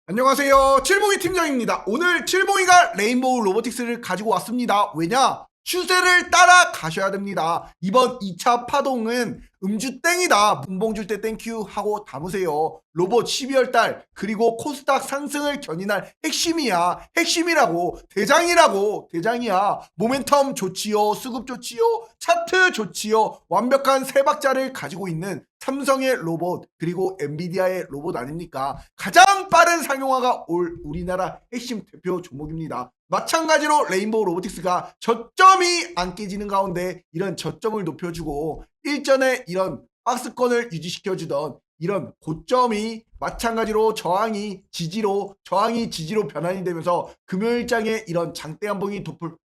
안녕하세요. 칠봉이 팀장입니다. 오늘 칠봉이가 레인보우 로보틱스를 가지고 왔습니다. 왜냐? 추세를 따라가셔야 됩니다. 이번 2차 파동은 음주 땡이다. 문봉 줄 때 땡큐 하고 담으세요. 로봇 12월달 그리고 코스닥 상승을 견인할 핵심이야. 핵심이라고. 대장이라고. 대장이야. 모멘텀 좋지요. 수급 좋지요. 차트 좋지요. 완벽한 세 박자를 가지고 있는 삼성의 로봇 그리고 엔비디아의 로봇 아닙니까? 가장 빠른 상용화가 올 우리나라 핵심 대표 종목입니다. 마찬가지로 레인보우 로보틱스가 저점이 안 깨지는 가운데 이런 저점을 높여주고 일전에 이런 박스권을 유지시켜주던 이런 고점이 마찬가지로 저항이 지지로 변환이 되면서 금요일장에 이런 장대 한봉이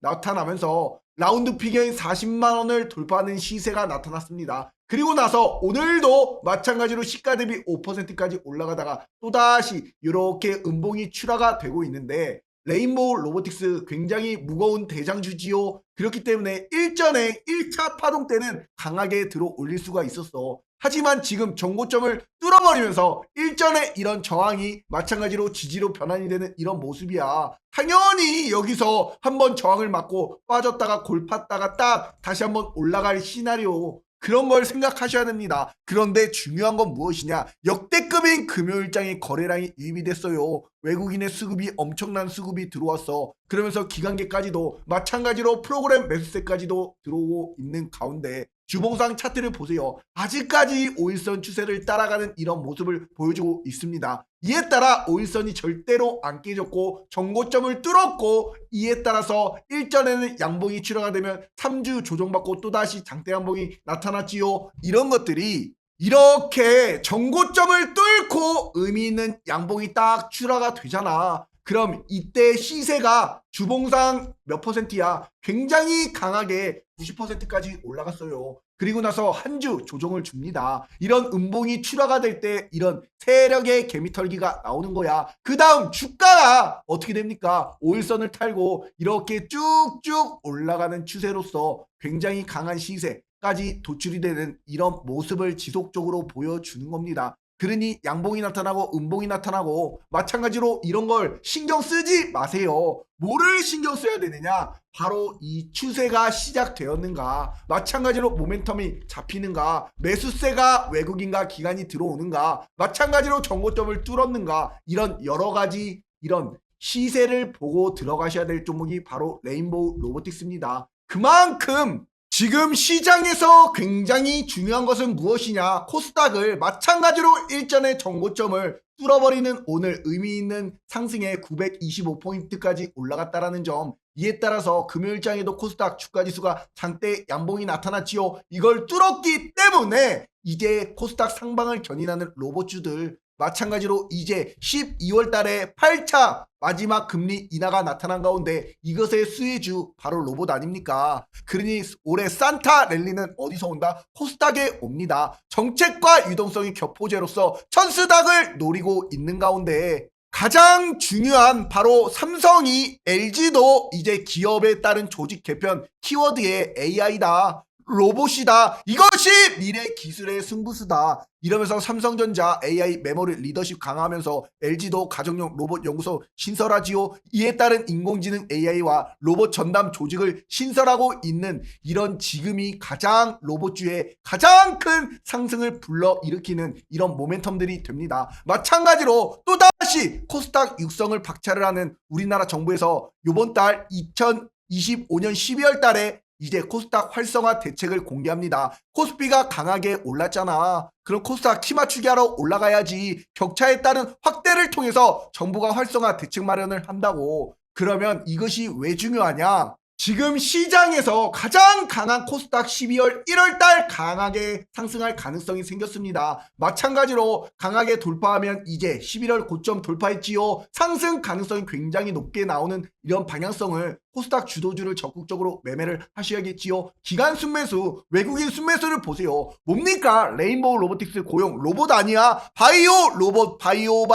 나타나면서 라운드 피겨인 40만원을 돌파하는 시세가 나타났습니다. 그리고 나서 오늘도 마찬가지로 시가 대비 5%까지 올라가다가 또다시 이렇게 음봉이 출하가 되고 있는데 레인보우 로보틱스 굉장히 무거운 대장주지요. 그렇기 때문에 일전에 1차 파동 때는 강하게 들어 올릴 수가 있었어. 하지만 지금 정고점을 뚫어버리면서 일전에 이런 저항이 마찬가지로 지지로 변환이 되는 이런 모습이야. 당연히 여기서 한번 저항을 맞고 빠졌다가 골팠다가 딱 다시 한번 올라갈 시나리오, 그런 걸 생각하셔야 됩니다. 그런데 중요한 건 무엇이냐? 역대급인 금요일장의 거래량이 유입이 됐어요. 외국인의 수급이 엄청난 수급이 들어왔어. 그러면서 기관계까지도 마찬가지로 프로그램 매수세까지도 들어오고 있는 가운데 주봉상 차트를 보세요. 아직까지 5일선 추세를 따라가는 이런 모습을 보여주고 있습니다. 이에 따라 5일선이 절대로 안 깨졌고 정고점을 뚫었고, 이에 따라서 일전에는 양봉이 출하가 되면 3주 조정받고 또다시 장대 양봉이 나타났지요. 이런 것들이 이렇게 정고점을 뚫고 의미 있는 양봉이 딱 출하가 되잖아. 그럼 이때 시세가 주봉상 몇 %야? 굉장히 강하게 90%까지 올라갔어요. 그리고 나서 한 주 조정을 줍니다. 이런 음봉이 출하가 될 때 이런 세력의 개미털기가 나오는 거야. 그 다음 주가가 어떻게 됩니까? 5일선을 탈고 이렇게 쭉쭉 올라가는 추세로서 굉장히 강한 시세까지 도출이 되는 이런 모습을 지속적으로 보여주는 겁니다. 그러니 양봉이 나타나고 음봉이 나타나고 마찬가지로 이런 걸 신경 쓰지 마세요. 뭐를 신경 써야 되느냐? 바로 이 추세가 시작되었는가, 마찬가지로 모멘텀이 잡히는가, 매수세가 외국인과 기관이 들어오는가, 마찬가지로 정고점을 뚫었는가, 이런 여러 가지 이런 시세를 보고 들어가셔야 될 종목이 바로 레인보우 로보틱스입니다. 그만큼 지금 시장에서 굉장히 중요한 것은 무엇이냐? 코스닥을 마찬가지로 일전의 정고점을 뚫어버리는 오늘 의미 있는 상승에 925포인트까지 올라갔다라는 점, 이에 따라서 금요일장에도 코스닥 주가지수가 장대 양봉이 나타났지요. 이걸 뚫었기 때문에 이제 코스닥 상방을 견인하는 로봇주들, 마찬가지로 이제 12월 달에 8차 마지막 금리 인하가 나타난 가운데 이것의 수혜주 바로 로봇 아닙니까? 그러니 올해 산타 랠리는 어디서 온다? 코스닥에 옵니다. 정책과 유동성이 격포제로서 천스닥을 노리고 있는 가운데 가장 중요한 바로 삼성이 LG도 이제 기업에 따른 조직 개편 키워드에 AI다, 로봇이다, 이것이 미래 기술의 승부수다, 이러면서 삼성전자 AI 메모리 리더십 강화하면서 LG도 가정용 로봇 연구소 신설하지요. 이에 따른 인공지능 AI와 로봇 전담 조직을 신설하고 있는 이런 지금이 가장 로봇주의 가장 큰 상승을 불러일으키는 이런 모멘텀들이 됩니다. 마찬가지로 또다시 코스닥 육성을 박차를 하는 우리나라 정부에서 이번 달 2025년 12월 달에 이제 코스닥 활성화 대책을 공개합니다. 코스피가 강하게 올랐잖아. 그럼 코스닥 키 맞추기 하러 올라가야지. 격차에 따른 확대를 통해서 정부가 활성화 대책 마련을 한다고. 그러면 이것이 왜 중요하냐? 지금 시장에서 가장 강한 코스닥 12월 1월달 강하게 상승할 가능성이 생겼습니다. 마찬가지로 강하게 돌파하면 이제 11월 고점 돌파했지요. 상승 가능성이 굉장히 높게 나오는 이런 방향성을 코스닥 주도주를 적극적으로 매매를 하셔야겠지요. 기관 순매수, 외국인 순매수를 보세요. 뭡니까? 레인보우 로보틱스 고용 로봇 아니야? 바이오 로봇, 바이오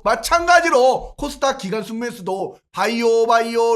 마찬가지로 코스닥 기관 순매수도 바이오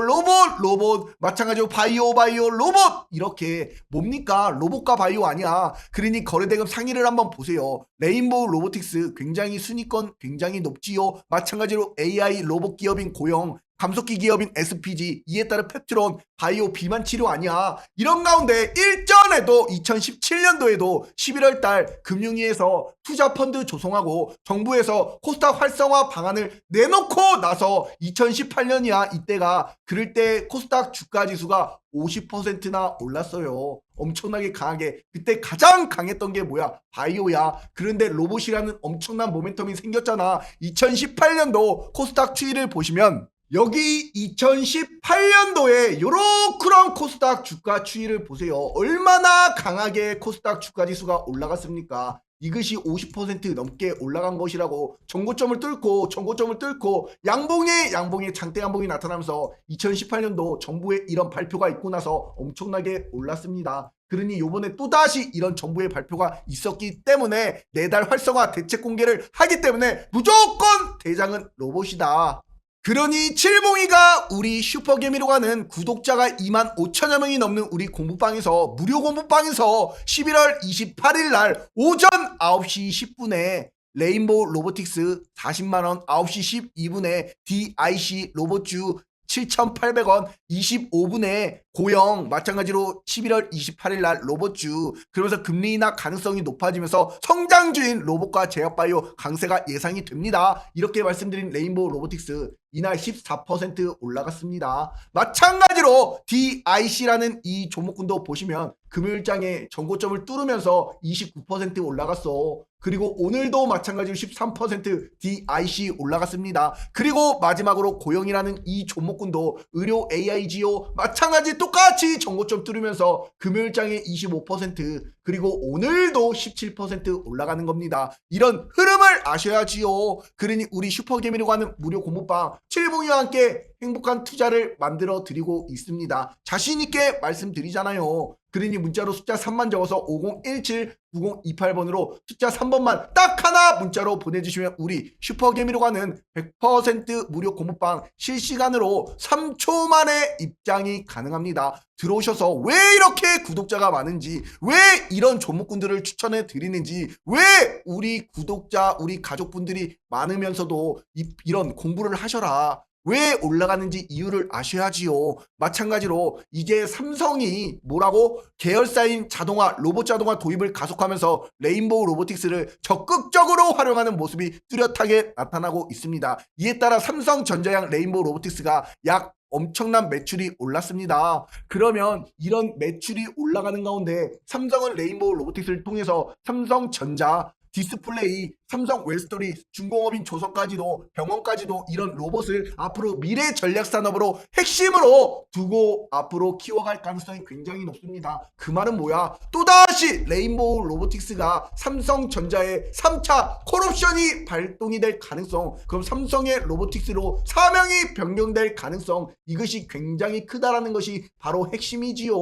로봇 마찬가지로 마찬가지로 바이오 로봇 이렇게 뭡니까? 로봇과 바이오 아니야. 그러니 거래대금 상위를 한번 보세요. 레인보우 로보틱스 굉장히 순위권 굉장히 높지요. 마찬가지로 AI 로봇 기업인 고영, 감속기 기업인 SPG, 이에 따른 펩트론, 바이오 비만 치료 아니야. 이런 가운데 일전에도 2017년도에도 11월 달 금융위에서 투자펀드 조성하고 정부에서 코스닥 활성화 방안을 내놓고 나서 2018년이야. 이때가 그럴 때 코스닥 주가 지수가 50%나 올랐어요. 엄청나게 강하게. 그때 가장 강했던 게 뭐야? 바이오야. 그런데 로봇이라는 엄청난 모멘텀이 생겼잖아. 2018년도 코스닥 추이를 보시면 여기 2018년도에 요렇게런 코스닥 주가 추이를 보세요. 얼마나 강하게 코스닥 주가 지수가 올라갔습니까? 이것이 50% 넘게 올라간 것이라고. 전고점을 뚫고 양봉에 장대 양봉이 나타나면서 2018년도 정부의 이런 발표가 있고 나서 엄청나게 올랐습니다. 그러니 요번에 또다시 이런 정부의 발표가 있었기 때문에 내달 활성화 대책 공개를 하기 때문에 무조건 대장은 로봇이다. 그러니 칠봉이가 우리 슈퍼개미로 가는 구독자가 25,000여 명이 넘는 우리 공부방에서 무료 공부방에서 11월 28일 날 오전 9시 10분에 레인보우 로보틱스 40만원 9시 12분에 DIC 로봇주 7,800원 25분에 고영 마찬가지로 11월 28일 날 로봇주. 그러면서 금리 인하 가능성이 높아지면서 성장주인 로봇과 제약바이오 강세가 예상이 됩니다. 이렇게 말씀드린 레인보우 로보틱스 이날 14% 올라갔습니다. 마찬가지로 DIC라는 이 종목군도 보시면 금요일장에 전고점을 뚫으면서 29% 올라갔어. 그리고 오늘도 마찬가지로 13% DIC 올라갔습니다. 그리고 마지막으로 고영이라는 이 종목군도 의료 AIGO 마찬가지 똑같이 전고점 뚫으면서 금요일장에 25% 그리고 오늘도 17% 올라가는 겁니다. 이런 흐름을 아셔야지요. 그러니 우리 슈퍼개미로 가는 무료 공부방 칠봉이와 함께 행복한 투자를 만들어 드리고 있습니다. 자신있게 말씀드리잖아요. 그러니 문자로 숫자 3만 적어서 5017-9028번으로 숫자 3번만 딱 하나 문자로 보내주시면 우리 슈퍼개미로 가는 100% 무료 공부방 실시간으로 3초 만에 입장이 가능합니다. 들어오셔서 왜 이렇게 구독자가 많은지, 왜 이런 종목군들을 추천해 드리는지, 왜 우리 구독자, 우리 가족분들이 많으면서도 이런 공부를 하셔라. 왜 올라가는지 이유를 아셔야지요. 마찬가지로 이제 삼성이 뭐라고 계열사인 자동화, 로봇 자동화 도입을 가속하면서 레인보우 로보틱스를 적극적으로 활용하는 모습이 뚜렷하게 나타나고 있습니다. 이에 따라 삼성전자양 레인보우 로보틱스가 약 엄청난 매출이 올랐습니다. 그러면 이런 매출이 올라가는 가운데 삼성은 레인보우 로보틱스를 통해서 삼성전자, 디스플레이, 삼성 웰스토리, 중공업인 조선까지도 병원까지도 이런 로봇을 앞으로 미래 전략 산업으로 핵심으로 두고 앞으로 키워갈 가능성이 굉장히 높습니다. 그 말은 뭐야? 또다시 레인보우 로보틱스가 삼성전자의 3차 콜옵션이 발동이 될 가능성, 그럼 삼성의 로보틱스로 사명이 변경될 가능성, 이것이 굉장히 크다라는 것이 바로 핵심이지요.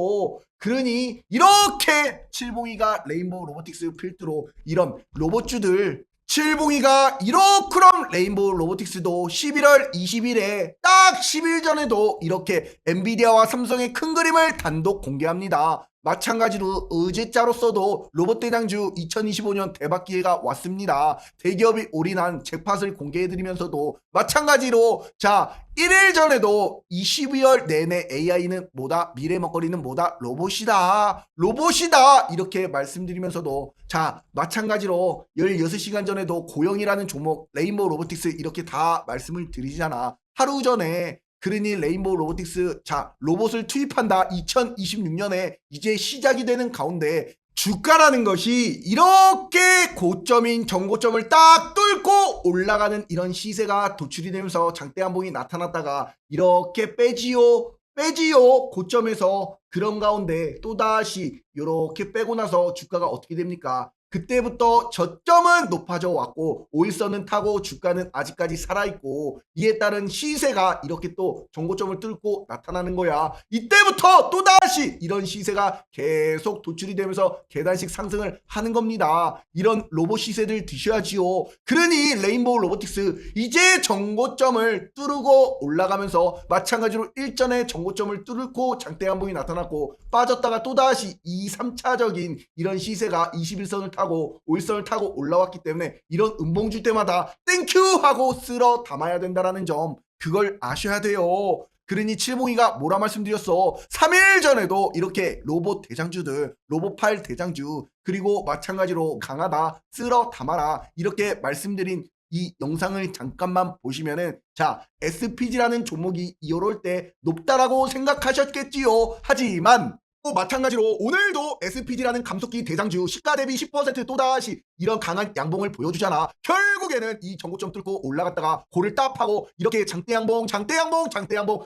그러니 이렇게 칠봉이가 레인보우 로보틱스 필두로 이런 로봇주들 칠봉이가 이렇게럼 레인보우 로보틱스도 11월 20일에 딱 10일 전에도 이렇게 엔비디아와 삼성의 큰 그림을 단독 공개합니다. 마찬가지로 어제자로서도 로봇 대장주 2025년 대박 기회가 왔습니다. 대기업이 올인한 잭팟을 공개해드리면서도 마찬가지로 자 1일 전에도 22월 내내 AI는 뭐다? 미래 먹거리는 뭐다? 로봇이다. 이렇게 말씀드리면서도 자 마찬가지로 16시간 전에도 고영이라는 종목 레인보우 로보틱스 이렇게 다 말씀을 드리잖아. 하루 전에 그러니 레인보우 로보틱스 자 로봇을 투입한다. 2026년에 이제 시작이 되는 가운데 주가라는 것이 이렇게 고점인 전고점을 딱 뚫고 올라가는 이런 시세가 도출이 되면서 장대 한봉이 나타났다가 이렇게 빼지요 고점에서. 그런 가운데 또다시 이렇게 빼고 나서 주가가 어떻게 됩니까? 그때부터 저점은 높아져 왔고 오일선은 타고 주가는 아직까지 살아있고 이에 따른 시세가 이렇게 또 정고점을 뚫고 나타나는 거야. 이때부터 또다시 이런 시세가 계속 도출이 되면서 계단식 상승을 하는 겁니다. 이런 로봇 시세들 드셔야지요. 그러니 레인보우 로보틱스 이제 정고점을 뚫고 올라가면서 마찬가지로 일전에 정고점을 뚫고 장대 한봉이 나타났고 빠졌다가 또다시 2, 3차적인 이런 시세가 21선을 타고 5일선을 타고 올라왔기 때문에 이런 음봉 줄 때마다 땡큐 하고 쓸어 담아야 된다는 점 그걸 아셔야 돼요. 그러니 칠봉이가 뭐라 말씀드렸어. 3일 전에도 이렇게 로봇 대장주들 로봇 파일 대장주 그리고 마찬가지로 강하다 쓸어 담아라 이렇게 말씀드린 이 영상을 잠깐만 보시면은 자 SPG라는 종목이 이럴 때 높다라고 생각하셨겠지요. 하지만 또 마찬가지로 오늘도 SPG라는 감속기 대장주 시가 대비 10% 또다시 이런 강한 양봉을 보여주잖아. 결국에는 이 정고점 뚫고 올라갔다가 고를 딱 파고 이렇게 장대 양봉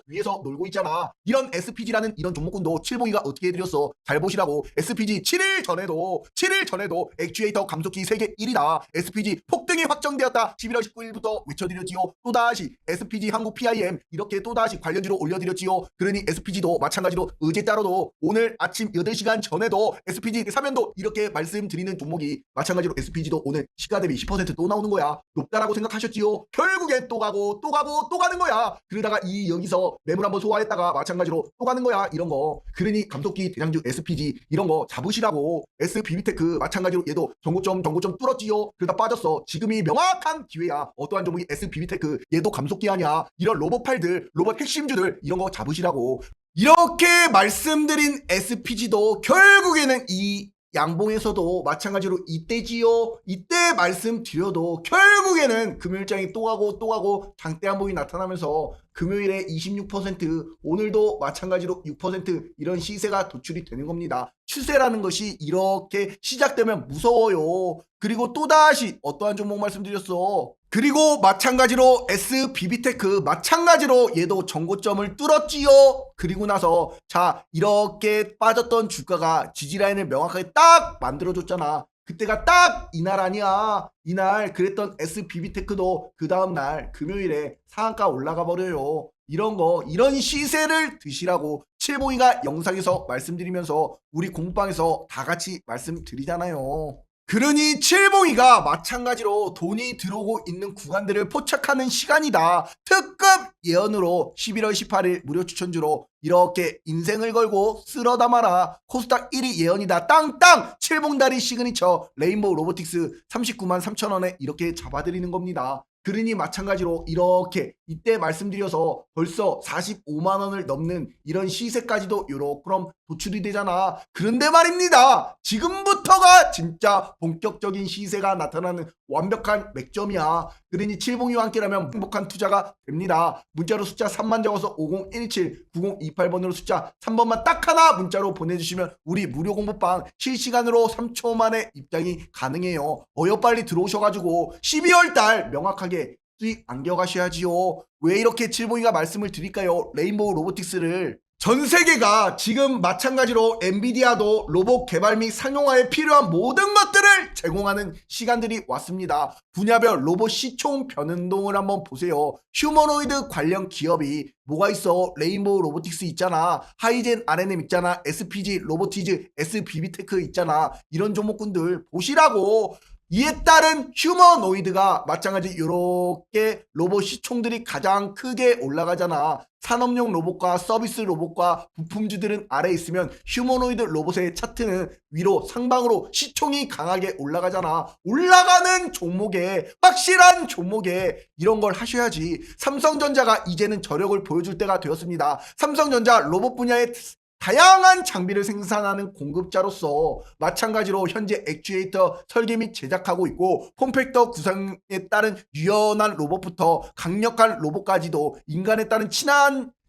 위에서 놀고 있잖아. 이런 SPG라는 이런 종목군도 칠봉이가 어떻게 해드렸어. 잘 보시라고. SPG 7일 전에도 액추에이터 감속기 세계 1위다. SPG 폭등이 확정되었다. 11월 19일부터 외쳐드렸지요. 또다시 SPG 한국 PIM 이렇게 또다시 관련주로 올려드렸지요. 그러니 SPG도 마찬가지로 어제 따로도 오늘 아침 8시간 전에도 SPG 3연도 이렇게 말씀드리는 종목이 마찬가지로 SPG도 오늘 시가 대비 10%또 나오는 거야. 높다라고 생각하셨지요. 결국엔 또 가고 또 가는 거야. 그러다가 여기서 매물 한번 소화했다가 마찬가지로 또 가는 거야. 이런 거. 그러니 감속기 대장주 SPG 이런 거 잡으시라고. SBB테크 마찬가지로 얘도 정고점 뚫었지요. 그러다 빠졌어. 지금이 명확한 기회야. 어떠한 종목이 SBB테크 얘도 감속기 아니야. 이런 로봇 팔들 로봇 핵심주들 이런 거 잡으시라고. 이렇게 말씀드린 SPG도 결국에는 이 양봉에서도 마찬가지로 이때지요. 이때 말씀드려도 결국에는 금요일장이 또 가고 장대 한봉이 나타나면서 금요일에 26% 오늘도 마찬가지로 6% 이런 시세가 도출이 되는 겁니다. 추세라는 것이 이렇게 시작되면 무서워요. 그리고 또다시 어떠한 종목 말씀드렸어. 그리고 마찬가지로 SBB테크 마찬가지로 얘도 정고점을 뚫었지요. 그리고 나서 자 이렇게 빠졌던 주가가 지지라인을 명확하게 딱 만들어줬잖아. 그때가 딱 이날 아니야. 이날 그랬던 SBB테크도 그 다음날 금요일에 상한가 올라가 버려요. 이런 시세를 드시라고 칠봉이가 영상에서 말씀드리면서 우리 공방에서 다 같이 말씀드리잖아요. 그러니 칠봉이가 마찬가지로 돈이 들어오고 있는 구간들을 포착하는 시간이다. 특급 예언으로 11월 18일 무료 추천주로 이렇게 인생을 걸고 쓸어 담아라. 코스닥 1위 예언이다. 땅땅 칠봉다리 시그니처 레인보우 로보틱스 39만 3천원에 이렇게 잡아드리는 겁니다. 그러니 마찬가지로 이렇게 이때 말씀드려서 벌써 45만원을 넘는 이런 시세까지도 요렇게 그럼 도출이 되잖아. 그런데 말입니다. 지금부터가 진짜 본격적인 시세가 나타나는 완벽한 맥점이야. 그러니 칠봉이와 함께라면 행복한 투자가 됩니다. 문자로 숫자 3만 적어서 5017-9028번으로 숫자 3번만 딱 하나 문자로 보내주시면 우리 무료 공부방 실시간으로 3초 만에 입장이 가능해요. 빨리 들어오셔가지고 12월달 명확하게 수익 안겨가셔야지요. 왜 이렇게 칠봉이가 말씀을 드릴까요? 레인보우 로보틱스를 전 세계가 지금 마찬가지로 엔비디아도 로봇 개발 및 상용화에 필요한 모든 것들을 제공하는 시간들이 왔습니다. 분야별 로봇 시총 변동을 한번 보세요. 휴머노이드 관련 기업이 뭐가 있어? 레인보우 로보틱스 있잖아. 하이젠 R&M 있잖아. SPG 로보티즈 SBB테크 있잖아. 이런 종목군들 보시라고. 이에 따른 휴머노이드가 마찬가지 이렇게 로봇 시총들이 가장 크게 올라가잖아. 산업용 로봇과 서비스 로봇과 부품주들은 아래에 있으면 휴머노이드 로봇의 차트는 위로 상방으로 시총이 강하게 올라가잖아. 올라가는 종목에 확실한 종목에 이런 걸 하셔야지. 삼성전자가 이제는 저력을 보여줄 때가 되었습니다. 삼성전자 로봇 분야의 다양한 장비를 생산하는 공급자로서 마찬가지로 현재 액추에이터 설계 및 제작하고 있고 폼팩터 구성에 따른 유연한 로봇부터 강력한 로봇까지도 인간에 따른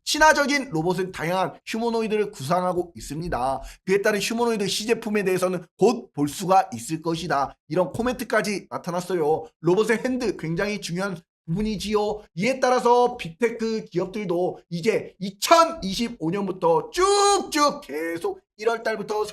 친화적인 로봇은 다양한 휴머노이드를 구상하고 있습니다. 그에 따른 휴머노이드 시제품에 대해서는 곧 볼 수가 있을 것이다. 이런 코멘트까지 나타났어요. 로봇의 핸드 굉장히 중요한 부분이지요. 이에 따라서 빅테크 기업들도 이제 2025년부터 쭉쭉 계속 1월달부터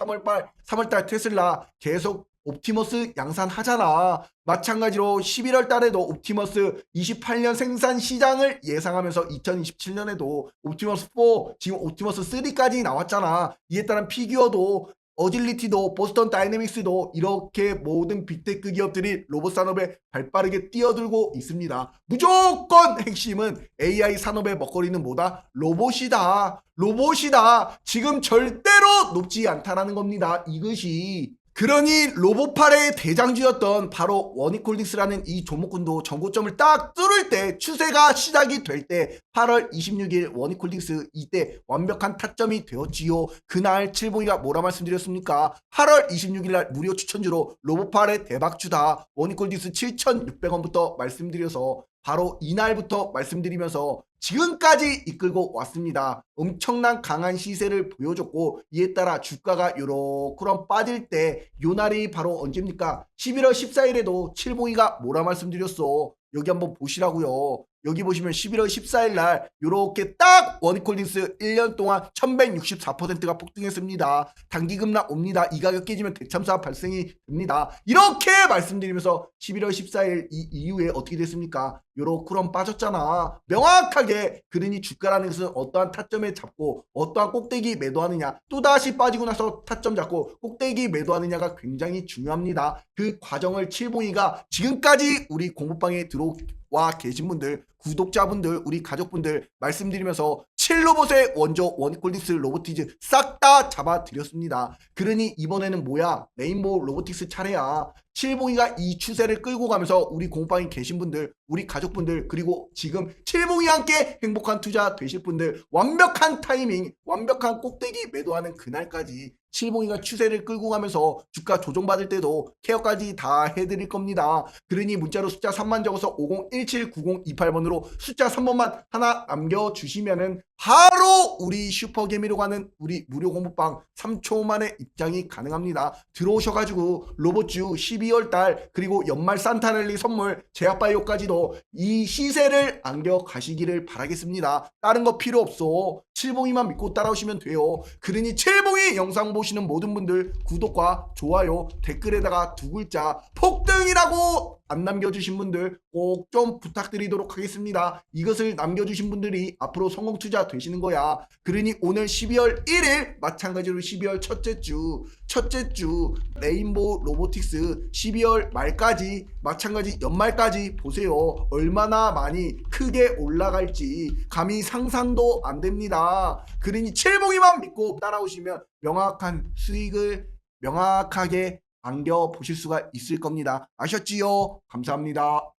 3월달 테슬라 계속 옵티머스 양산하잖아. 마찬가지로 11월 달에도 옵티머스 28년 생산 시장을 예상하면서 2027년에도 옵티머스 4, 지금 옵티머스 3까지 나왔잖아. 이에 따른 피규어도 어질리티도 보스턴 다이내믹스도 이렇게 모든 빅테크 기업들이 로봇 산업에 발빠르게 뛰어들고 있습니다. 무조건 핵심은 AI 산업의 먹거리는 뭐다? 로봇이다. 로봇이다. 지금 절대로 높지 않다라는 겁니다. 이것이. 그러니 로봇팔의 대장주였던 바로 원익홀딩스라는 이 종목군도 전고점을 딱 뚫을 때, 추세가 시작이 될 때 8월 26일 원익홀딩스 이때 완벽한 타점이 되었지요. 그날 칠봉이가 뭐라 말씀드렸습니까? 8월 26일 날 무료 추천주로 로봇팔의 대박주다, 원익홀딩스 7,600원부터 말씀드려서 바로 이날부터 말씀드리면서 지금까지 이끌고 왔습니다. 엄청난 강한 시세를 보여줬고, 이에 따라 주가가 요렇게 빠질 때 요날이 바로 언제입니까? 11월 14일에도 칠봉이가 뭐라 말씀드렸어? 여기 한번 보시라고요. 여기 보시면 11월 14일 날 요렇게 딱 원익홀딩스 1년 동안 1164%가 폭등했습니다. 단기 급락 옵니다. 이 가격 깨지면 대참사 발생이 됩니다. 이렇게 말씀드리면서 11월 14일 이후에 어떻게 됐습니까? 요렇게 빠졌잖아. 명확하게. 그러니 주가라는 것은 어떠한 타점에 잡고 어떠한 꼭대기 매도하느냐, 또다시 빠지고 나서 타점 잡고 꼭대기 매도하느냐가 굉장히 중요합니다. 그 과정을 칠봉이가 지금까지 우리 공부방에 들어와 계신 분들, 구독자분들, 우리 가족분들 말씀드리면서 7로봇의 원조 원익홀딩스 로보티즈 싹 다 잡아드렸습니다. 그러니 이번에는 뭐야? 레인보우 로보틱스 차례야. 칠봉이가 이 추세를 끌고 가면서 우리 공방에 계신 분들, 우리 가족분들, 그리고 지금 칠봉이와 함께 행복한 투자 되실 분들, 완벽한 타이밍, 완벽한 꼭대기 매도하는 그날까지 칠봉이가 추세를 끌고 가면서 주가 조정받을 때도 케어까지 다 해드릴 겁니다. 그러니 문자로 숫자 3만 적어서 50179028번으로 숫자 3번만 하나 남겨주시면은 바로 우리 슈퍼개미로 가는 우리 무료 공부방 3초 만에 입장이 가능합니다. 들어오셔가지고 로봇주 12월달 그리고 연말 산타랠리 선물 제약바이오까지도 이 시세를 안겨 가시기를 바라겠습니다. 다른 거 필요 없어. 칠봉이만 믿고 따라오시면 돼요. 그러니 칠봉이 영상 보시는 모든 분들 구독과 좋아요, 댓글에다가 두 글자 폭등이라고 안 남겨주신 분들 꼭 좀 부탁드리도록 하겠습니다. 이것을 남겨주신 분들이 앞으로 성공 투자 되시는 거야. 그러니 오늘 12월 1일 마찬가지로 12월 첫째 주 레인보우 로보틱스 12월 말까지 마찬가지 연말까지 보세요. 얼마나 많이 크게 올라갈지 감히 상상도 안 됩니다. 그러니 칠봉이만 믿고 따라오시면 명확한 수익을 명확하게 안겨 보실 수가 있을 겁니다. 아셨지요? 감사합니다.